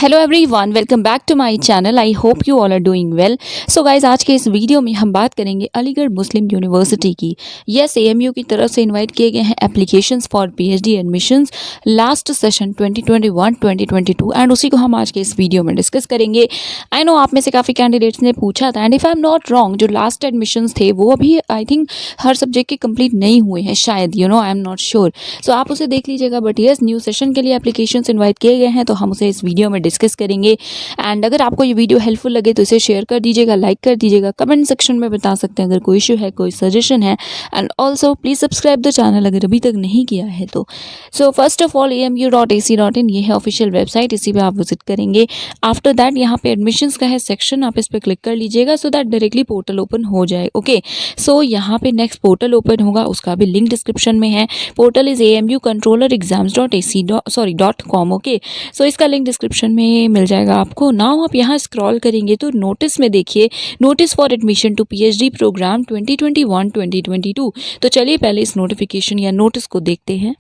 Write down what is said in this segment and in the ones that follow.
Hello everyone, welcome back to my channel. I hope you all are doing well. So guys, आज के इस video में हम बात करेंगे अलीगढ़ मुस्लिम यूनिवर्सिटी की। यस, एएमयू की तरफ से इनवाइट किए गए हैं applications for PhD admissions last session 2021-2022 and उसी को हम आज के इस वीडियो में डिस्कस करेंगे। आई नो आप में से काफ़ी कैंडिडेट्स ने पूछा था, and if I am not wrong, जो लास्ट एडमिशंस थे वो अभी आई थिंक हर सब्जेक्ट के कंप्लीट नहीं हुए हैं शायद, आई एम नॉट श्योर। सो आप उसे देख लीजिएगा। बट यस, न्यू सेशन के लिए एप्लीकेशंस इन्वाइट किए गए हैं, तो हम उसे इस वीडियो में डिस्कस करेंगे। एंड अगर आपको ये वीडियो हेल्पफुल लगे तो इसे शेयर कर दीजिएगा, लाइक कर दीजिएगा, कमेंट सेक्शन में बता सकते हैं अगर कोई इशू है, कोई सजेशन है। And also please subscribe the channel अगर अभी तक नहीं किया है तो। So first of all amu.ac.in ये है ऑफिशियल वेबसाइट, इसी पे आप विजिट करेंगे। आफ्टर दैट यहाँ पे एडमिशंस का है सेक्शन, आप इस पर क्लिक कर लीजिएगा so that directly portal open हो जाए। ओके, सो यहाँ पे नेक्स्ट पोर्टल ओपन होगा, उसका भी लिंक डिस्क्रिप्शन में है। Portal is amucontrollerexams.ac.com। ओके, सो इसका लिंक डिस्क्रिप्शन में मिल जाएगा आपको। नाउ आप यहाँ स्क्रॉल करेंगे तो नोटिस में देखिए, notice for admission to PhD programme 2021-2022। तो चलिए पहले इस नोटिफिकेशन या नोटिस को देखते हैं।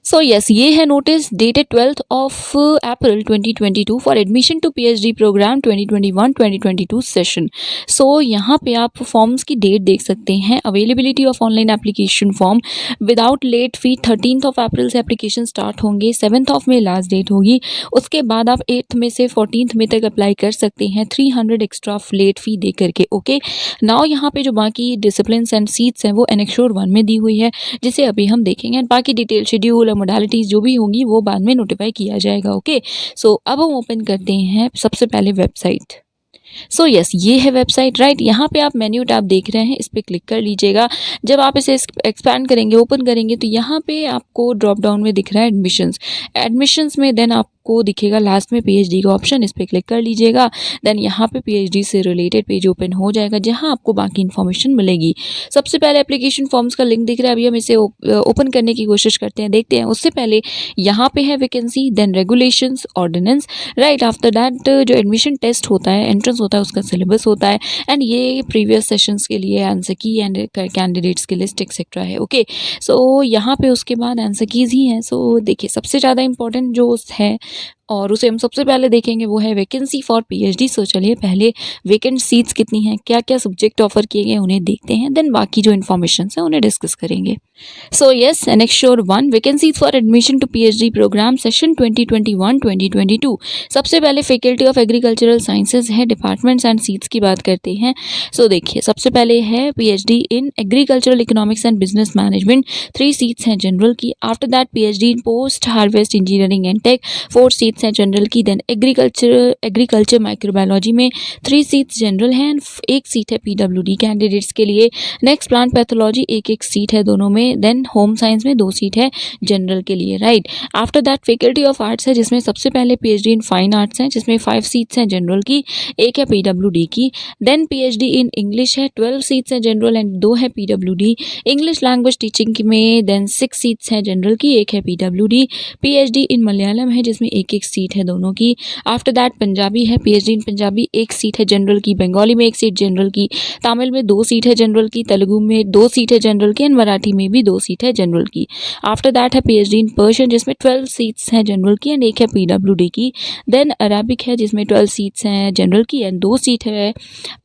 सो यस, ये है notice dated 12th of April 2022 for admission to PhD programme 2021-2022 session. So यहाँ पे आप फॉर्म्स की डेट देख सकते हैं। Availability of online application form without late fee 13th of April से एप्लीकेशन स्टार्ट होंगे, 7th of May last date होगी। उसके बाद आप 8th में से 14th में तक अप्लाई कर सकते हैं 300 एक्स्ट्रा लेट फी दे करके। ओके, नाउ यहाँ पे जो बाकी डिसिप्लिन एंड सीट्स हैं वो एनेक्सोर 1 में दी हुई है, जिसे अभी हम देखेंगे। एंड बाकी डिटेल शेड्यूल और मोडालिटीज़ जो भी होंगी वो बाद में नोटिफाई किया जाएगा। ओके, सो अब हम ओपन करते हैं सबसे पहले वेबसाइट। सो यस, ये है वेबसाइट राइट। यहाँ पे आप मेन्यू टैब देख रहे हैं, इस पर क्लिक कर लीजिएगा। जब आप इसे एक्सपैंड करेंगे, ओपन करेंगे, तो यहाँ पे आपको ड्रॉप डाउन में दिख रहा है एडमिशंस में देन आपको दिखेगा लास्ट में पीएचडी का ऑप्शन, इस पर क्लिक कर लीजिएगा। देन यहाँ पे पीएचडी से रिलेटेड पेज ओपन हो जाएगा, जहाँ आपको बाकी इन्फॉर्मेशन मिलेगी। सबसे पहले एप्लीकेशन फॉर्म्स का लिंक दिख रहा है, अभी हम इसे ओपन करने की कोशिश करते हैं, देखते हैं। उससे पहले यहाँ पे है vacancy, then regulations, ordinance right. After that जो एडमिशन टेस्ट होता है, एंट्रेंस होता है, उसका सिलेबस होता है। एंड ये प्रीवियस सेशंस के लिए आंसर की एंड कैंडिडेट्स की लिस्ट एक्सेट्रा है। ओके, सो यहाँ पे उसके बाद आंसर कीज ही हैं। सो देखिए, सबसे ज़्यादा इंपॉर्टेंट जो है और उसे हम सबसे पहले देखेंगे वो है वैकेंसी फॉर पीएचडी। सो चलिए पहले वैकेंट सीट्स कितनी हैं, क्या क्या सब्जेक्ट ऑफर किए गए उन्हें देखते हैं, देन बाकी जो इन्फॉर्मेशन है उन्हें डिस्कस करेंगे। So yes, annexure 1 vacancies for admission to PhD programme session 2021-2022। सबसे पहले फैकल्टी ऑफ एग्रीकल्चरल साइंसेज है, डिपार्टमेंट्स एंड सीट्स की बात करते हैं। सो देखिए, सबसे पहले है PhD in agricultural economics and business management, 3 seats हैं जनरल की। After that PhD in post harvest engineering and tech, 4 seats हैं जनरल की। देन एग्रीकल्चर माइक्रोबायोलॉजी में 3 सीट्स जनरल हैं, 1 सीट है पीडब्ल्यूडी कैंडिडेट्स के लिए। नेक्स्ट प्लांट पैथोलॉजी 1-1 सीट है दोनों में। देन होम साइंस में 2 सीट है जनरल के लिए right. After that faculty of arts है, जिसमें सबसे पहले पीएचडी इन फाइन आर्ट्स है, जिसमें 5 सीट्स हैं जनरल की, 1 है पीडब्ल्यूडी की। देन पीएचडी इन इंग्लिश है, 12 सीट्स हैं जनरल एंड 2 है पीडब्ल्यूडी। इंग्लिश लैंग्वेज टीचिंग में देन 6 सीट्स हैं जनरल की, 1 है पीडब्ल्यूडी। पीएचडी इन मलयालम है, जिसमें 1-1 सीट है दोनों की। आफ्टर दैट पंजाबी है, पीएचडी इन पंजाबी 1 सीट है जनरल की, बंगाली में 1 सीट जनरल की, तमिल में 2 सीट है जनरल की, तेलुगु में 2 सीट है जनरल की एंड मराठी में भी 2 सीट है जनरल की। आफ्टर दैट है पीएचडी इन पर्शियन, जिसमें 12 सीट्स हैं जनरल की एंड 1 है पीडब्ल्यूडी की। देन अरबिक है, जिसमें 12 सीट्स हैं जनरल की एंड 2 सीट है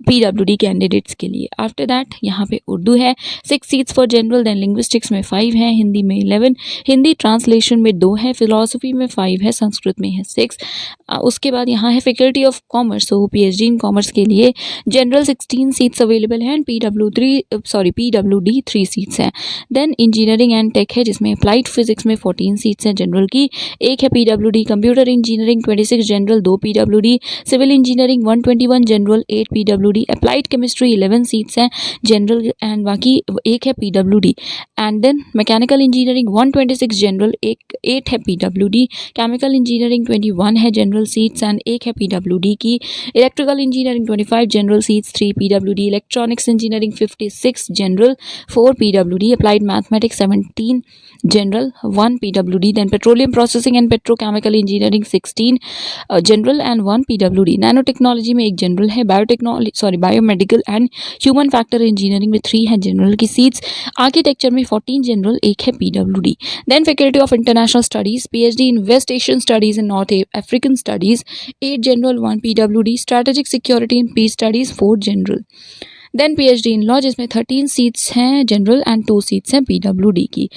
पीडब्ल्यूडी कैंडिडेट्स के लिए। आफ्टर दैट यहाँ पे उर्दू है, 6 seats for general. Then linguistics में 5 है, हिंदी में 11, हिंदी ट्रांसलेशन में 2 है, फिलोसफी में 5 है, संस्कृत में है 6। उसके बाद यहाँ है फैकल्टी ऑफ कॉमर्स, तो पीएचडी इन कॉमर्स के लिए जनरल 16 सीट्स अवेलेबल हैं, पीडब्ल्यूडी 3 सीट्स हैं। देन इंजीनियरिंग एंड टेक है, जिसमें अप्लाइड फिजिक्स में 14 सीट्स हैं जनरल की, 1 है PWD. Computer engineering 26 general, 2 PWD. Civil engineering 121 general, 8 PWD. Applied chemistry 11 seats हैं जनरल एंड बाकी 1 है PWD. And then mechanical engineering 126 general, 8 है पीडब्ल्यूडी। केमिकल इंजीनियरिंग 21 है जनरल सीट्स एंड 1 है पीडब्ल्यूडी की। Electrical engineering 25 general seats, 3 PWD. Electronics engineering 56 general, 4 PWD. Applied mathematics 17 general, 1 PWD. Then petroleum processing and petrochemical engineering 16 general and 1 PWD. Nano technology में 1 general है, biomedical and human factor engineering में 3 है general की seats. Architecture में 14 general, 1 है PWD. Then faculty of international studies, PhD in West Asian studies and and North African studies 8 general, 1 PWD, strategic security and peace studies 4 general. Then PhD in law जिसमें 13 seats हैं general and 2 seats हैं PWD की।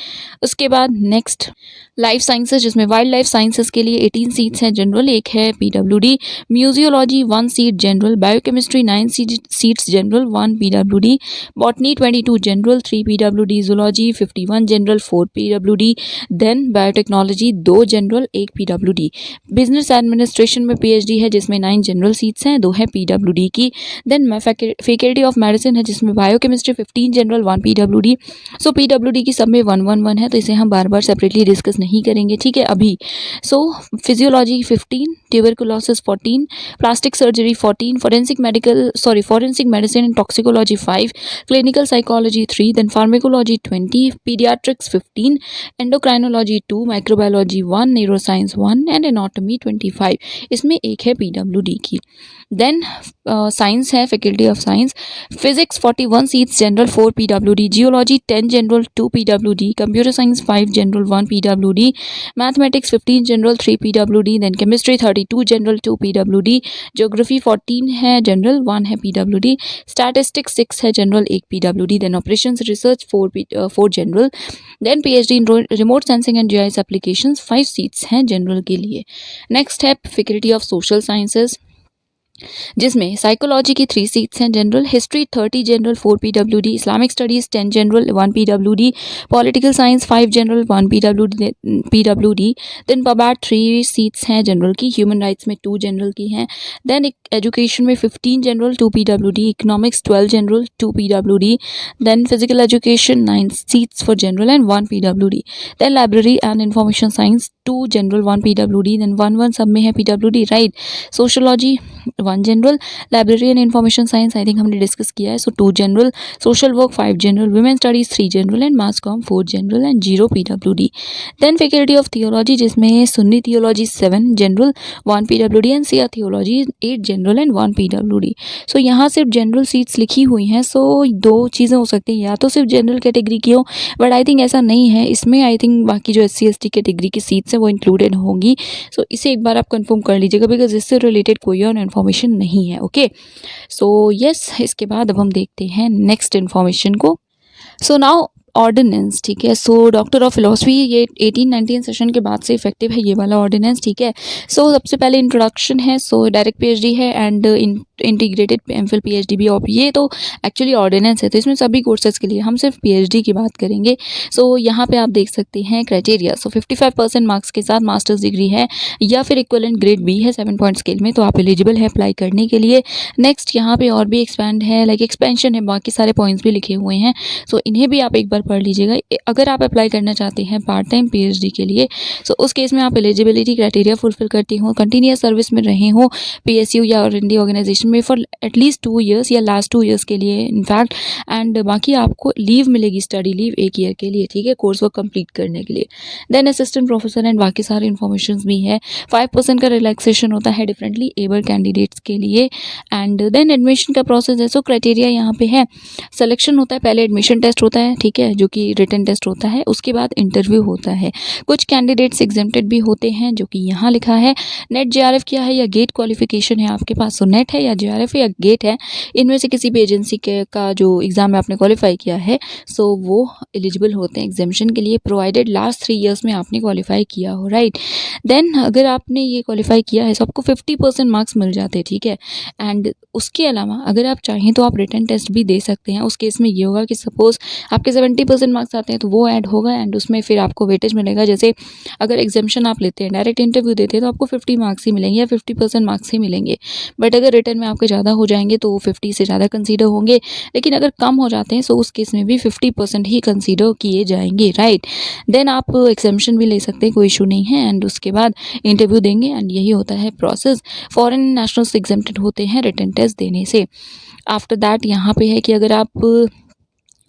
उसके बाद next life sciences जिसमें wildlife sciences के लिए 18 सीट्स हैं जनरल, 1 है PWD। Museology 1 seat general, biochemistry 9 seats general, 1 PWD। Botany 22 general, 3 PWD। Zoology 51 general, 4 PWD। Then biotechnology 2 general, 1 PWD। Business administration में PhD है जिसमें 9 जनरल सीट्स हैं, 2 है PWD की। देन फैकल्टी ऑफ मेडिसिन है जिसमें बायोकेमिस्ट्री 15 जनरल, 1 PWD। सो PWD की सब में 1 है, तो इसे हम बार बार सेपरेटली डिस्कस नहीं करेंगे, ठीक है अभी। So physiology 15, tuberculosis 14, plastic surgery 14, forensic medicine and toxicology 5, clinical psychology 3, then pharmacology 20, paediatrics 15, endocrinology 2, microbiology 1, neuroscience 1 and anatomy 25। इसमें 1 है PWD की। देन साइंस है, faculty of science, physics 41 seats general, 4 PWD। Geology 10 general, 2 PWD। Computer science 5 general, 1 PWD। Mathematics 15 general, 3 PWD। Then chemistry 32 general, 2 PWD। Geography 14 है general, 1 है PWD। Statistics 6 है general, 1 PWD। Then operations research 4 general. Then PhD in remote sensing and GIS applications 5 seats हैं general के लिए। Next है faculty of social sciences जिसमें psychology की 3 seats हैं general, history 30 general, 4 PWD। Islamic studies 10 general, 1 PWD। Political science 5 general, 1 PWD। Then पबाट 3 seats हैं general की, ह्यूमन राइट्स में 2 जनरल की हैं। देन एजुकेशन में 15 general, 2 PWD। Economics 12 general, 2 PWD। Then physical education 9 seats for general and 1 PWD। Then library and information science 2 general, 1 PWD। देन 1 सब में है PWD, right. Sociology 1 general, library and information science I think हमने discuss किया है, so 2 general. Social work 5 general, women studies 3 general and mass com 4 general and 0 PWD। Then faculty of theology जिसमें Sunni theology 7 general, 1 PWD and Shia theology 8 general and 1 PWD। So यहाँ सिर्फ general seats लिखी हुई हैं, सो 2 चीज़ें हो सकती हैं, या तो सिर्फ जनरल कैटेगरी की हो, बट आई थिंक ऐसा नहीं है, इसमें आई थिंक बाकी जो SC ST कैटेगरी की सीट्स हैं वो इंक्लूडेड होंगी। सो इसे एक बार आप कंफर्म कर लीजिएगा बिकॉज इससे रिलेटेड कोई और इन्फॉर्मेशन नहीं है, ओके। सो यस, इसके बाद अब हम देखते हैं नेक्स्ट इन्फॉर्मेशन को। सो नाउ ऑर्डिनेंस, ठीक है। सो डॉक्टर ऑफ फिलोसफी ये 18-19 सेशन के बाद से इफेक्टिव है ये वाला ऑर्डिनेंस, ठीक है। सो सबसे पहले इंट्रोडक्शन है, सो डायरेक्ट PhD है एंड इंटीग्रेटेड MPhil PhD भी, और ये तो एक्चुअली ऑर्डिनेंस है, तो इसमें सभी कोर्सेज के लिए हम सिर्फ PhD की बात करेंगे। सो यहाँ पे आप देख सकते हैं क्राइटेरिया, सो 55% मार्क्स के साथ मास्टर्स डिग्री है या फिर इक्वलेंट ग्रेड B है 7 पॉइंट स्केल में, तो आप एलिजिबल है अप्लाई करने के लिए। नेक्स्ट यहाँ पे और भी एक्सपैंड है, लाइक एक्सपेंशन है, बाकी सारे पॉइंट्स भी लिखे हुए हैं, सो इन्हें भी आप एक बार पढ़ लीजिएगा। अगर आप अप्लाई करना चाहते हैं पार्ट टाइम PhD के लिए, सो उस केस में आप एलिजिबिलिटी क्राइटेरिया फुलफिल करती हो, कंटिन्यूस सर्विस में रहे हो PSU या और इंडिया ऑर्गेनाइजेशन में फॉर एटलीस्ट 2 ईयर्स या लास्ट 2 ईयर्स के लिए इनफैक्ट, एंड बाकी आपको लीव मिलेगी, स्टडी लीव 1 ईयर के लिए, ठीक है, कोर्स वर्क कंप्लीट करने के लिए। देन असिस्टेंट प्रोफेसर एंड बाकी सारे इन्फॉर्मेशन भी है। 5% का रिलैक्सेशन होता है डिफरेंटली एबल कैंडिडेट्स के लिए। एंड देन एडमिशन का प्रोसेस है, सो क्राइटेरिया यहाँ पे है, सिलेक्शन होता है, पहले एडमिशन टेस्ट होता है, ठीक है, जो कि रिटन टेस्ट होता है, उसके बाद इंटरव्यू होता है। कुछ कैंडिडेट्स एग्जेम्प्टेड भी होते हैं जो कि यहाँ लिखा है। नेट JRF क्या है या गेट क्वालिफिकेशन है आपके पास, सो नेट है या JRF है या गेट है, इनमें से किसी भी एजेंसी के का जो एग्ज़ाम में आपने क्वालिफाई किया है, सो वो एलिजिबल होते हैं एग्जामिशन के लिए, प्रोवाइडेड लास्ट 3 ईयर्स में आपने क्वालिफाई किया हो, राइट। देन अगर आपने ये क्वालिफाई किया है तो आपको 50% मार्क्स मिल जाते हैं, ठीक है। एंड उसके अलावा अगर आप चाहें तो आप रिटन टेस्ट भी दे सकते हैं। उस केस में ये होगा कि सपोज़ आपके 70% मार्क्स आते हैं तो वो ऐड होगा एंड उसमें फिर आपको वेटेज मिलेगा। जैसे अगर एग्जामिशन आप लेते हैं, डायरेक्ट इंटरव्यू देते हैं, तो आपको 50 मार्क्स ही मिलेंगे या 50% मार्क्स ही मिलेंगे, बट अगर रिटन में आपके ज़्यादा हो जाएंगे तो 50 से ज़्यादा कंसीडर होंगे, लेकिन अगर कम हो जाते हैं तो उस केस में भी 50% ही कंसीडर किए जाएंगे, राइट। देन आप एग्जामिशन भी ले सकते हैं, कोई इशू नहीं है, एंड उसके बाद इंटरव्यू देंगे एंड यही होता है प्रोसेस। फॉरेन नेशनल्स एग्जेम्प्टेड होते हैं रिटन टेस्ट देने से। आफ्टर दैट यहाँ पे है कि अगर आप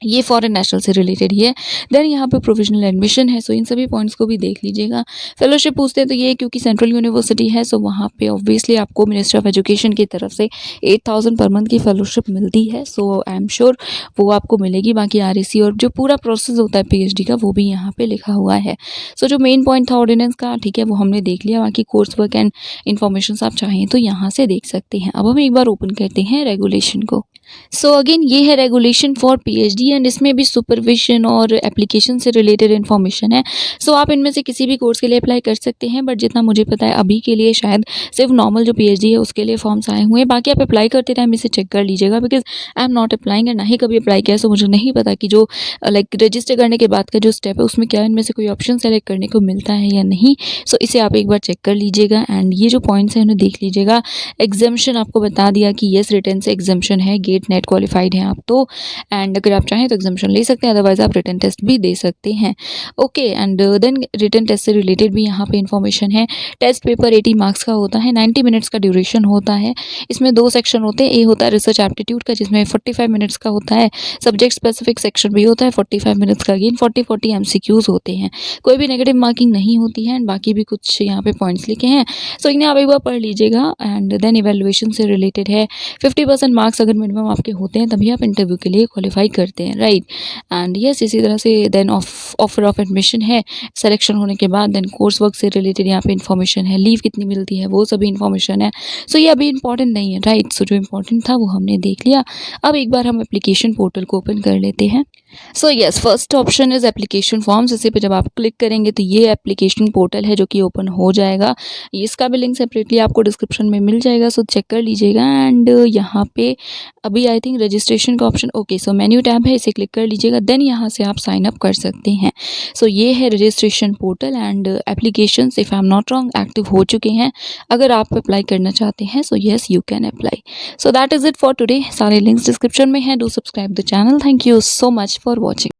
ये फॉरेन नेशनल से रिलेटेड ही है। देन यहाँ पे प्रोविजनल एडमिशन है, सो इन सभी पॉइंट्स को भी देख लीजिएगा। फेलोशिप पूछते हैं तो ये क्योंकि सेंट्रल यूनिवर्सिटी है, सो वहाँ पे ऑब्वियसली आपको मिनिस्ट्री ऑफ एजुकेशन की तरफ से 8,000 पर मंथ की फेलोशिप मिलती है, सो आई एम श्योर वो आपको मिलेगी। बाकी RAC और जो पूरा प्रोसेस होता है PhD का वो भी यहाँ पे लिखा हुआ है। सो जो मेन पॉइंट था ऑर्डिनेंस का, ठीक है, वो हमने देख लिया। बाकी कोर्स वर्क एंड इन्फॉर्मेशन आप चाहें तो यहाँ से देख सकते हैं। अब हम एक बार ओपन करते हैं रेगुलेशन को। सो अगेन ये है रेगुलेशन फॉर PhD एंड इसमें भी सुपरविजन और एप्लीकेशन से रिलेटेड इन्फॉर्मेशन है। सो आप इनमें से किसी भी कोर्स के लिए अप्लाई कर सकते हैं, बट जितना मुझे पता है अभी के लिए शायद सिर्फ नॉर्मल जो PhD है उसके लिए फॉर्म्स आए हुए हैं। बाकी आप अप्लाई करते टाइम इसे चेक कर लीजिएगा, because I am not applying and ना ही कभी अप्लाई किया, सो मुझे नहीं पता कि जो लाइक रजिस्टर करने के बाद का जो स्टेप है उसमें क्या इनमें से कोई ऑप्शन सेलेक्ट करने को मिलता है या नहीं। सो इसे आप एक बार चेक कर लीजिएगा एंड ये जो पॉइंट्स हैं उन्हें देख लीजिएगा। एग्जाम्शन आपको बता दिया कि येस रिटर्न से एग्जाम्शन है, गेट नेट क्वालिफाइड हैं आप तो, एंड अगर आप चाहें तो एग्जाम्शन ले सकते हैं, अदरवाइज आप रिटर्न टेस्ट भी दे सकते हैं। Okay, and then return test से रिलेटेड भी यहाँ पे इन्फॉर्मेशन है। टेस्ट पेपर 80 मार्क्स का होता है, 90 मिनट्स का ड्यूरेशन होता है। इसमें 2 सेक्शन होते हैं, ए होता है रिसर्च एप्टीट्यूड का जिसमें 45 मिनट्स का होता है, सब्जेक्ट स्पेसिफिक सेक्शन भी होता है 45 मिनट्स का, अगेन 40 MCQs होते हैं, कोई भी नेगेटिव मार्किंग नहीं होती है एंड बाकी भी कुछ यहाँ पे पॉइंट्स लिखे हैं, सो इन्हें आप एक बार पढ़ लीजिएगा। एंड देन इवेल्युएशन से रिलेटेड है, 50% मार्क्स अगर मिनिमम आपके होते हैं तभी आप इंटरव्यू के लिए क्वालिफाई करते हैं, राइट। एंड यस इसी तरह से देन ऑफर ऑफ एडमिशन है सिलेक्शन होने के बाद। देन कोर्स वर्क से रिलेटेड यहाँ पे इन्फॉर्मेशन है, लीव कितनी मिलती है वो सभी इन्फॉर्मेशन है। सो ये अभी इंपॉर्टेंट नहीं है, राइट। सो जो इंपॉर्टेंट था वो हमने देख लिया। अब एक बार हम एप्लीकेशन पोर्टल को ओपन कर लेते हैं। So yes first option is application forms. इसी पे जब आप क्लिक करेंगे तो ये एप्लीकेशन पोर्टल है जो कि ओपन हो जाएगा। इसका भी लिंक सेपरेटली आपको डिस्क्रिप्शन में मिल जाएगा, सो चेक कर लीजिएगा। एंड यहाँ पे अभी आई थिंक रजिस्ट्रेशन का ऑप्शन, ओके, सो मेन्यू टैब है, इसे क्लिक कर लीजिएगा। देन यहाँ से आप साइन अप कर सकते हैं। सो ये है registration portal and applications if I am not wrong active हो चुके हैं। अगर आप अप्लाई करना चाहते हैं so yes you can apply. So that is it for today. सारे लिंक्स डिस्क्रिप्शन में हैं। Do subscribe the channel. Thank you so much for watching.